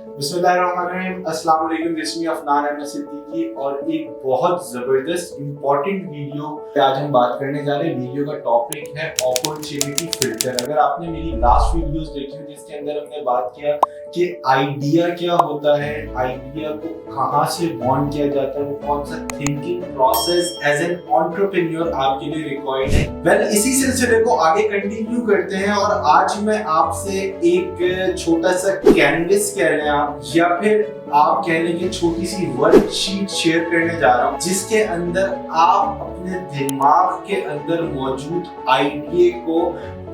बिस्मिल्लाहिर्रहमानिर्रहीम, अस्सलाम वालेकुम। इसमें अफनान अहमद सिद्दीकी और एक बहुत ज़बरदस्त इम्पॉर्टेंट वीडियो पे आज हम बात करने जा रहे हैं। वीडियो का टॉपिक है अपॉर्चुनिटी फिल्टर। अगर आपने मेरी लास्ट वीडियोस देखी हो जिसके अंदर हमने बात किया कि आइडिया क्या होता है, आइडिया को कहाँ से बॉर्न किया जाता है, वो कौन सा thinking process as an entrepreneur आपके लिए रिक्वायर्ड है। वेल, इसी सिलसिले को आगे कंटिन्यू करते हैं और आज मैं आपसे एक छोटा सा कैनवस कह रहे हैं आप, या फिर आप कह लें कि छोटी सी वर्कशीट शेयर करने जा रहा हूं, जिसके अंदर आप अपने दिमाग के अंदर मौजूद आइडिया को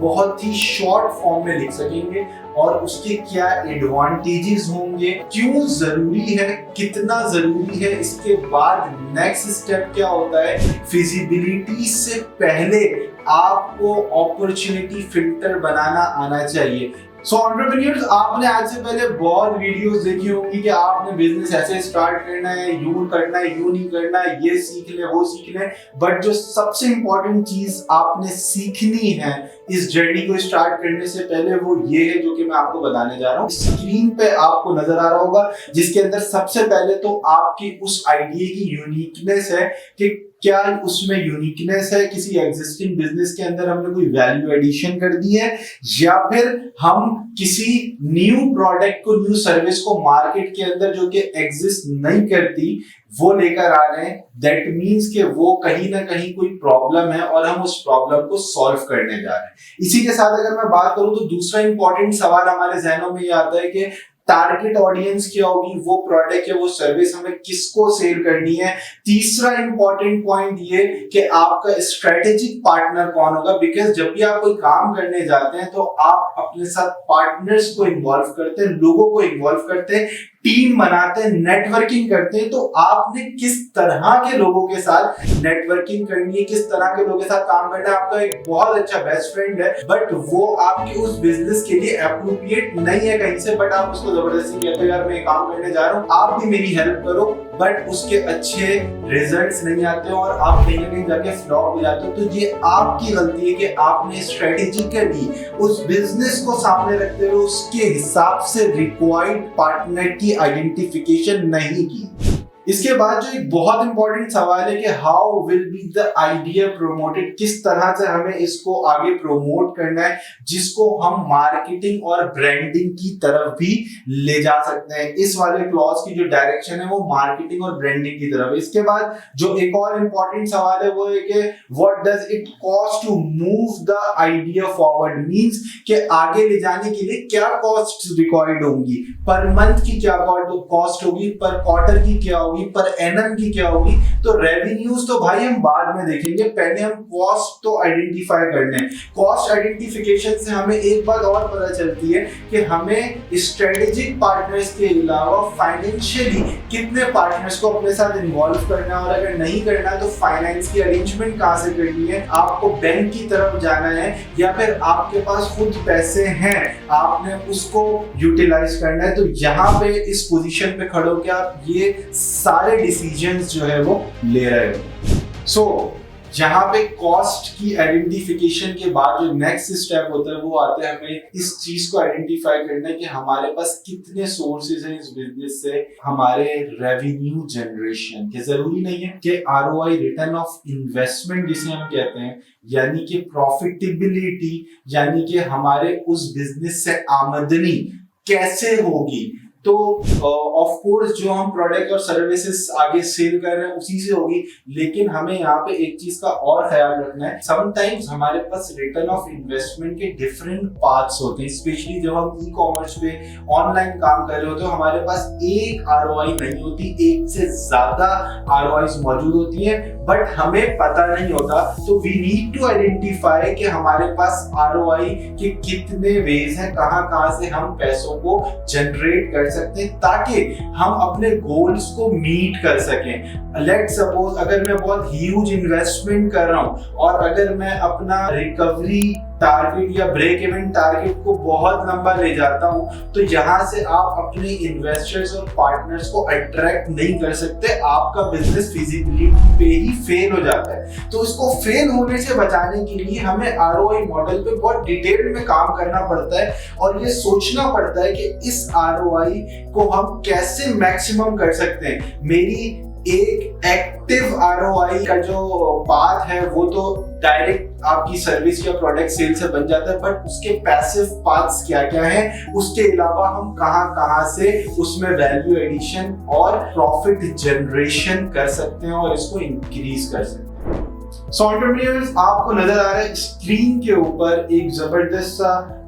बहुत ही शॉर्ट फॉर्म में लिख सकेंगे और उसके क्या एडवांटेजेस होंगे, क्यों जरूरी है, कितना जरूरी है, इसके बाद नेक्स्ट स्टेप क्या होता है। फिजिबिलिटी से पहले आपको अपॉर्चुनिटी फिल्टर बनाना आना चाहिए। सो एंटरप्रेन्योर्स, आपने आज से पहले बहुत वीडियोस देखी होंगी कि आपने बिजनेस ऐसे स्टार्ट करना है, यूं करना है, यूं नहीं करना है, ये सीख ले, वो सीख ले। बट जो सबसे इंपॉर्टेंट चीज आपने सीखनी है इस जर्नी को स्टार्ट करने से पहले, वो ये है जो कि मैं आपको बताने जा रहा हूँ। स्क्रीन पे आपको नजर आ रहा होगा, जिसके अंदर सबसे पहले तो आपकी उस आइडिया की यूनिकनेस है कि क्या उसमें यूनिकनेस है, किसी एग्जिस्टिंग बिजनेस के अंदर हमने कोई वैल्यू एडिशन कर दी है, या फिर हम किसी न्यू प्रोडक्ट को, न्यू सर्विस को मार्केट के अंदर जो कि एग्जिस्ट नहीं करती वो लेकर आ रहे हैं। दैट मीन्स कि वो कहीं ना कहीं कोई प्रॉब्लम है और हम उस प्रॉब्लम को सॉल्व करने जा रहे हैं। इसी के साथ अगर मैं बात करूं तो दूसरा इंपॉर्टेंट सवाल हमारे जहनों में ये आता है कि टारगेट ऑडियंस क्या होगी, वो प्रोडक्ट या वो सर्विस हमें किसको सेल करनी है। तीसरा इंपॉर्टेंट पॉइंट ये कि आपका स्ट्रेटेजिक पार्टनर कौन होगा, बिकॉज जब भी आप कोई काम करने जाते हैं तो आप अपने साथ पार्टनर्स को इन्वॉल्व करते हैं, लोगों को इन्वॉल्व करते हैं, टीम बनाते हैं, नेटवर्किंग करते हैं। तो आपने किस तरह के लोगों के साथ नेटवर्किंग करनी है, किस तरह के लोगों के साथ काम करना है। आपका एक बहुत अच्छा बेस्ट फ्रेंड है बट वो आपके उस बिजनेस के लिए अप्रोप्रिएट नहीं है कहीं से, बट आप उसको जबरदस्ती कहते हो यार मैं काम करने जा रहा हूँ, आप भी मेरी हेल्प करो, बट उसके अच्छे रिजल्ट्स नहीं आते हो और आप कहीं ना कहीं जाके फ्लॉप हो जाते हो। तो ये आपकी गलती है कि आपने स्ट्रेटेजिकली उस बिजनेस को सामने रखते हुए उसके हिसाब से रिक्वायर्ड पार्टनर की आइडेंटिफिकेशन नहीं की। इसके बाद जो एक बहुत इंपॉर्टेंट सवाल है कि how will be the idea promoted, किस तरह से हमें इसको आगे प्रोमोट करना है जिसको हम मार्केटिंग और ब्रांडिंग की तरफ भी ले जा सकते हैं। इस वाले क्लॉज की जो डायरेक्शन है वो मार्केटिंग और ब्रांडिंग की तरफ है। इसके बाद जो एक और इंपॉर्टेंट सवाल है वो है कि what does it cost to move the idea forward, means कि आगे ले जाने के लिए क्या कॉस्ट रिक्वायर्ड होंगी, पर मंथ की क्या कॉस्ट होगी, पर क्वार्टर की क्या होगी, पर एनएम की क्या होगी। तो रेवेन्यूज तो भाई हम बाद में देखेंगे, पहले हम कॉस्ट तो आइडेंटिफाई करने हैं। कॉस्ट आइडेंटिफिकेशन से हमें एक बात और पता चलती है कि हमें स्ट्रेटेजिक पार्टनर्स के अलावा फाइनेंशियली कितने पार्टनर्स को अपने साथ इन्वॉल्व करना है, और अगर नहीं करना है तो फाइनेंस की अरेंजमेंट कहां से करनी है। आपको बैंक की तरफ जाना है या फिर आपके पास खुद पैसे हैं, आपने उसको यूटिलाइज करना है। तो यहाँ पे इस पोजीशन पे खड़े होकर आप ये सारे डिसीजंस जो है वो ले रहे हो। सो यहाँ पे कॉस्ट की आइडेंटिफिकेशन के बाद जो नेक्स्ट स्टेप होता है वो आता है हमें इस चीज को आइडेंटिफाई करना है कि हमारे पास कितने सोर्सेज हैं इस बिजनेस से हमारे रेवेन्यू जनरेशन के। जरूरी नहीं है कि आरओआई, रिटर्न ऑफ इन्वेस्टमेंट जिसे हम कहते हैं, यानी कि प्रॉफिटेबिलिटी, यानी कि हमारे उस बिजनेस से आमदनी कैसे होगी। तो ऑफ कोर्स जो हम प्रोडक्ट और सर्विसेज आगे सेल कर रहे हैं उसी से होगी, लेकिन हमें यहाँ पे एक चीज का और ख्याल रखना है। समटाइम्स हमारे पास रिटर्न ऑफ इन्वेस्टमेंट के डिफरेंट पार्ट्स होते हैं, स्पेशली जब हम ई कॉमर्स पे ऑनलाइन काम कर रहे होते हैं, हमारे पास एक आरओआई नहीं होती, एक से ज्यादा आरओआई मौजूद होती है, बट हमें पता नहीं होता। तो वी नीड टू आइडेंटिफाई कि हमारे पास आरओआई के कितने वेज हैं, कहाँ से हम पैसों को जनरेट कर सकते हैं ताकि हम अपने गोल्स को मीट कर सकें। लेट सपोज अगर मैं बहुत ह्यूज इन्वेस्टमेंट कर रहा हूं और अगर मैं अपना रिकवरी टारगेट या ब्रेक इवन टारगेट को बहुत लंबा ले जाता हूं, तो यहां से आप अपने इन्वेस्टर्स और पार्टनर्स को अट्रैक्ट नहीं कर सकते, आपका बिजनेस फिजिबिलिटी पे ही फेल हो जाता है। तो इसको फेल होने से बचाने के लिए हमें आरओआई मॉडल पे बहुत डिटेल में काम करना पड़ता है और ये सोचना पड़ता है कि इस आरओआई को हम कैसे मैक्सिमम कर सकते हैं। मेरी एक एक्टिव आरओआई का जो पाथ है वो तो डायरेक्ट आपकी सर्विस या प्रोडक्ट सेल से बन जाता है, बट उसके पैसिव पाथ्स क्या क्या हैं, उसके अलावा हम कहां कहां से उसमें वैल्यू एडिशन और प्रॉफिट जनरेशन कर सकते हैं और इसको इंक्रीज कर सकते हैं। सो एंटरप्रेन्योर्स, आपको नजर आ रहा है स्क्रीन के ऊपर एक जबरदस्त सा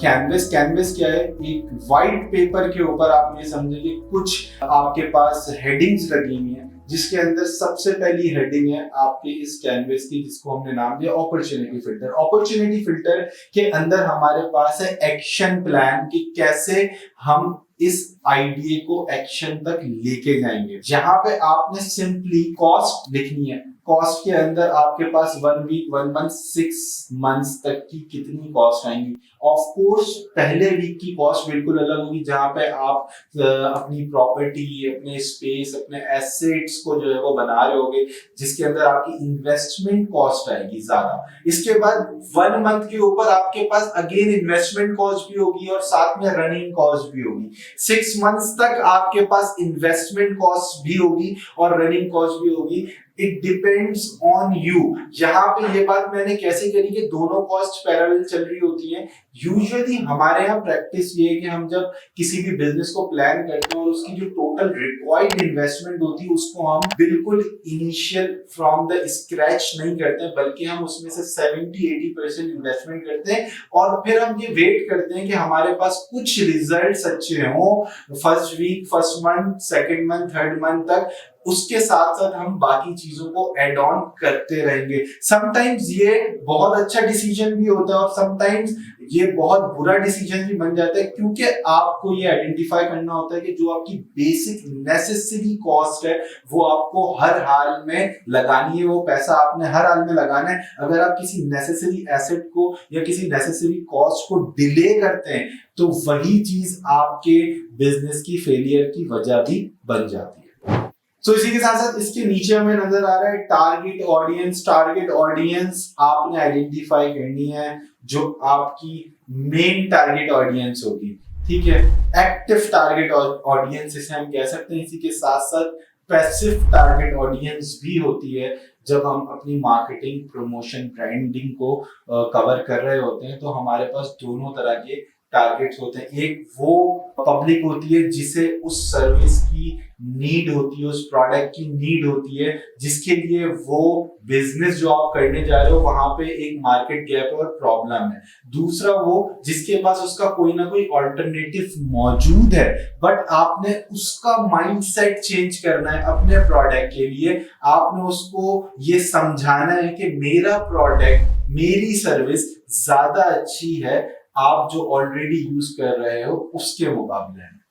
कैनवस। कैनवस क्या है? एक वाइट पेपर के ऊपर आप ये समझेंगे कुछ आपके पास हेडिंग्स लगी हुई हैं, जिसके अंदर सबसे पहली हेडिंग है आपके इस कैनवस की, जिसको हमने नाम दिया अपॉर्चुनिटी फिल्टर। अपॉर्चुनिटी फिल्टर के अंदर हमारे पास है एक्शन प्लान कि कैसे हम इस आइडिया को एक्शन तक लेके जाएंगे। जहां पे आपने सिंपली कॉस्ट लिखनी है। कॉस्ट के अंदर आपके पास 1 वीक, 1 मंथ, 6 मंथ्स तक की कितनी कॉस्ट आएंगी। ऑफ कोर्स पहले वीक की कॉस्ट बिल्कुल अलग होगी, जहां पे आप अपनी प्रॉपर्टी, अपने स्पेस, अपने एसेट्स को जो है वो बना रहे होगे, जिसके अंदर आपकी इन्वेस्टमेंट कॉस्ट आएगी ज्यादा। इसके बाद 1 मंथ के ऊपर आपके पास अगेन इन्वेस्टमेंट कॉस्ट भी होगी और साथ में रनिंग कॉस्ट भी होगी। 6 मंथ्स तक आपके पास इन्वेस्टमेंट कॉस्ट भी होगी और रनिंग कॉस्ट भी होगी। It depends on you. यहाँ पे ये बात मैंने कैसे करी कि दोनों कॉस्ट पैरेलल चल रही होती हैं। यूजुअली हमारे यहाँ प्रैक्टिस ये है कि हम जब किसी भी बिजनेस को प्लान करते हैं और उसकी जो टोटल रिक्वायर्ड इन्वेस्टमेंट होती है उसको हम बिल्कुल इनिशियल फ्रॉम द स्क्रैच नहीं करते हैं, बल्कि हम उसमें से 70-80% इन्वेस्टमेंट करते हैं और फिर हम ये वेट करते हैं कि हमारे पास कुछ रिजल्ट्स अच्छे हों first week, first month, second month, third month तक। उसके साथ साथ हम बाकी चीजों को एड ऑन करते रहेंगे। समटाइम्स ये बहुत अच्छा डिसीजन भी होता है और समटाइम्स ये बहुत बुरा डिसीजन भी बन जाता है, क्योंकि आपको ये आइडेंटिफाई करना होता है कि जो आपकी बेसिक नेसेसरी कॉस्ट है वो आपको हर हाल में लगानी है, वो पैसा आपने हर हाल में लगाना है। अगर आप किसी नेसेसरी एसेट को या किसी नेसेसरी कॉस्ट को डिले करते हैं तो वही चीज आपके बिजनेस की फेलियर की वजह भी बन जाती है। तो इसी के साथ साथ इसके नीचे हमें नजर आ रहा है टारगेट ऑडियंस। टारगेट ऑडियंस आपने आइडेंटिफाई करनी है जो आपकी मेन टारगेट ऑडियंस होगी, ठीक है। एक्टिव टारगेट ऑडियंस इसे हम कह सकते हैं। इसी के साथ साथ पैसिव टारगेट ऑडियंस भी होती है। जब हम अपनी मार्केटिंग, प्रमोशन, ब्रांडिंग को कवर कर रहे होते हैं तो हमारे पास दोनों तरह के टारगेट्स होते हैं। एक वो पब्लिक होती है जिसे उस सर्विस की नीड होती है, उस प्रोडक्ट की नीड होती है, जिसके लिए वो बिजनेस जो आप करने जा रहे हो वहां पे एक मार्केट गैप और प्रॉब्लम है। दूसरा वो जिसके पास उसका कोई ना कोई ऑल्टरनेटिव मौजूद है, बट आपने उसका माइंडसेट चेंज करना है अपने प्रोडक्ट के लिए। आपने उसको ये समझाना है कि मेरा प्रोडक्ट, मेरी सर्विस ज्यादा अच्छी है आप जो ऑलरेडी यूज कर रहे हो उसके मुकाबले में।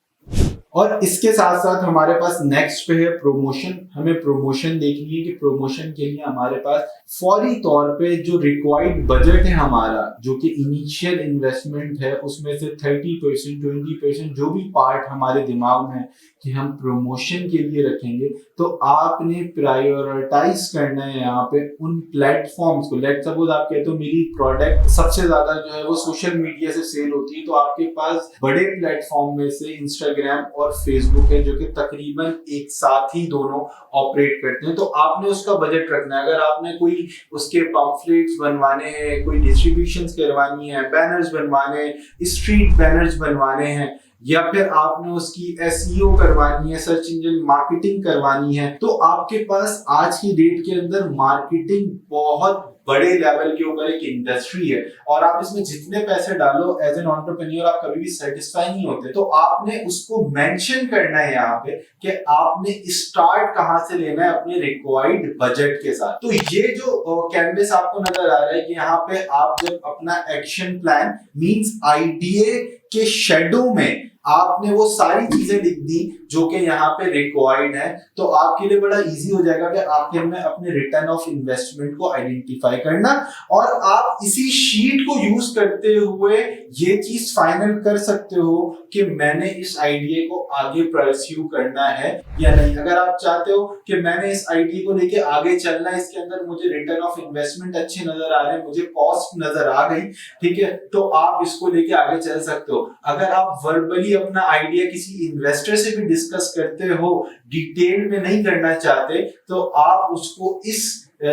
और इसके साथ साथ हमारे पास नेक्स्ट पे है प्रमोशन। हमें प्रमोशन देखनी है कि प्रमोशन के लिए हमारे पास फौरी तौर पे जो रिक्वायर्ड बजट है हमारा, जो कि इनिशियल इन्वेस्टमेंट है, उसमें से 30%, 20% जो भी पार्ट हमारे दिमाग में है कि हम प्रमोशन के लिए रखेंगे, तो आपने प्रायोरिटाइज करना है यहाँ पे उन प्लेटफॉर्म्स को। लेट्स सपोज आप कहते हो मेरी प्रोडक्ट सबसे ज्यादा जो है वो सोशल मीडिया से सेल होती है, तो आपके पास बड़े प्लेटफॉर्म में से इंस्टाग्राम और फेसबुक है, जो कि तकरीबन एक साथ ही दोनों ऑपरेट करते हैं। तो आपने उसका बजट रखना है। अगर आपने कोई उसके पम्फलेट्स बनवाने हैं, कोई डिस्ट्रीब्यूशंस करवानी है, बैनर्स बनवाने हैं, स्ट्रीट बैनर्स बनवाने हैं, या फिर आपने उसकी एसईओ करवानी है, सर्च इंजन मार्केटिंग करवानी है, तो आपके पास आज की डेट के अंदर मार्केटिंग बहुत बड़े लेवल के ऊपर एक इंडस्ट्री है और आप इसमें जितने पैसे डालो एज एन एंटरप्रेन्योर आप कभी भी सेटिस्फाई नहीं होते। तो आपने उसको मेंशन करना है यहाँ पे कि आपने स्टार्ट कहाँ से लेना है अपने रिक्वायर्ड बजट के साथ। तो ये जो कैनवस आपको नजर आ रहा है कि यहाँ पे आप जब अपना एक्शन प्लान मींस आईडीए के शेडो में आपने वो सारी चीजें लिख दी जो कि यहाँ पे रिक्वायर्ड है, तो आपके लिए बड़ा इजी हो जाएगा कि आखिर में अपने रिटर्न ऑफ इन्वेस्टमेंट को आइडेंटिफाई करना, और आप इसी शीट को यूज करते हुए ये चीज फाइनल कर सकते हो कि मैंने इस आइडिया को आगे परस्यू करना है या नहीं। अगर आप चाहते हो कि मैंने इस आइडिया को लेके आगे चलना है, इसके अंदर मुझे रिटर्न ऑफ इन्वेस्टमेंट अच्छे नजर आ रहे हैं, मुझे कॉस्ट नजर आ गई, ठीक है, तो आप इसको लेके आगे चल सकते हो। अगर आप वर्बली अपना आइडिया किसी इन्वेस्टर से भी डिस्कस करते हो, डिटेल में नहीं करना चाहते, तो आप उसको इस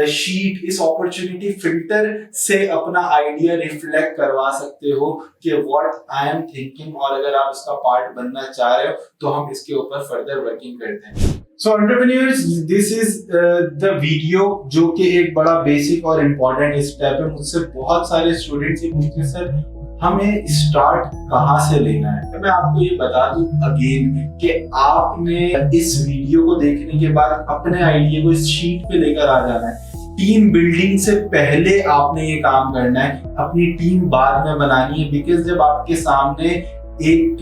शीट, इस अपॉर्चुनिटी फिल्टर से अपना आइडिया रिफ्लेक्ट करवा सकते हो कि व्हाट आई एम थिंकिंग, और अगर आप इसका पार्ट बनना चाह रहे हो तो हम इसके ऊपर फर्दर वर्किंग करते हैं। So entrepreneurs, this is the video जो कि एक बड़ा बेसिक और इम्पोर्टेंट स्टेप है। मुझसे बहुत सारे स्टूडेंट्स ये पूछते हैं सर हमें स्टार्ट कहाँ से लेना है। तो मैं आपको ये बता दूं अगेन कि आपने इस वीडियो को देखने के बाद अपने आइडिया को इस शीट पे लेकर आ जाना है। टीम बिल्डिंग से पहले आपने ये काम करना है, अपनी टीम बाद में बनानी है। बिकॉज जब आपके सामने एक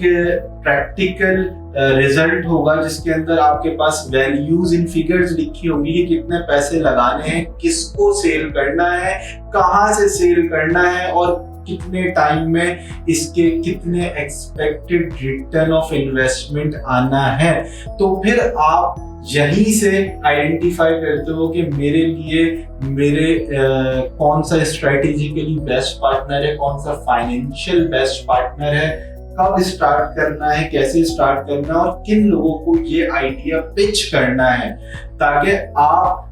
प्रैक्टिकल रिजल्ट होगा जिसके अंदर आपके पास वैल्यूज इन फिगर्स लिखी होंगी कि कितने पैसे लगाने हैं, किसको सेल करना है, कहाँ से सेल करना है और कितने टाइम में इसके कितने एक्सपेक्टेड रिटर्न ऑफ इन्वेस्टमेंट आना है, तो फिर आप यहीं से आइडेंटिफाई करते हो कि मेरे लिए कौन सा स्ट्रेटेजिकली बेस्ट पार्टनर है, कौन सा फाइनेंशियल बेस्ट पार्टनर है, कब स्टार्ट करना है, कैसे स्टार्ट करना है और किन लोगों को ये आइडिया पिच करना है, ताकि आप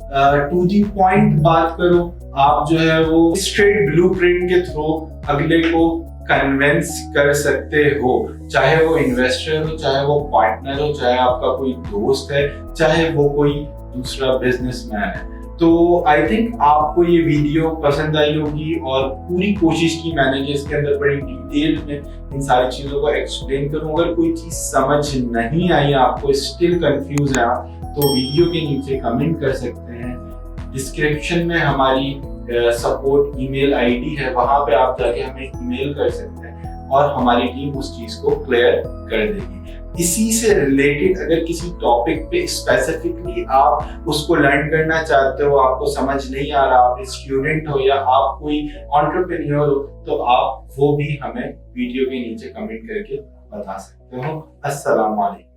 टू दी पॉइंट बात करो। आप जो है वो स्ट्रेट ब्लूप्रिंट के थ्रू अगले को कन्विंस कर सकते हो, चाहे वो इन्वेस्टर हो, चाहे वो पार्टनर हो, चाहे आपका कोई दोस्त है, चाहे वो कोई दूसरा बिजनेसमैन है। तो आई थिंक आपको ये वीडियो पसंद आई होगी और पूरी कोशिश की मैंने कि इसके अंदर बड़ी डिटेल में इन सारी चीजों को एक्सप्लेन करूं। अगर कोई चीज समझ नहीं आई, आपको स्टिल कंफ्यूज है आप, तो वीडियो के नीचे कमेंट कर सकते हैं। डिस्क्रिप्शन में हमारी सपोर्ट ईमेल आईडी है, वहां पे आप जाके हमें ईमेल कर सकते हैं और हमारी टीम उस चीज को क्लियर कर देगी। इसी से रिलेटेड अगर किसी टॉपिक पे स्पेसिफिकली आप उसको लर्न करना चाहते हो, आपको समझ नहीं आ रहा, आप स्टूडेंट हो या आप कोई एंटरप्रेन्योर हो, तो आप वो भी हमें वीडियो के नीचे कमेंट करके बता सकते हो। अस्सलाम वालेकुम।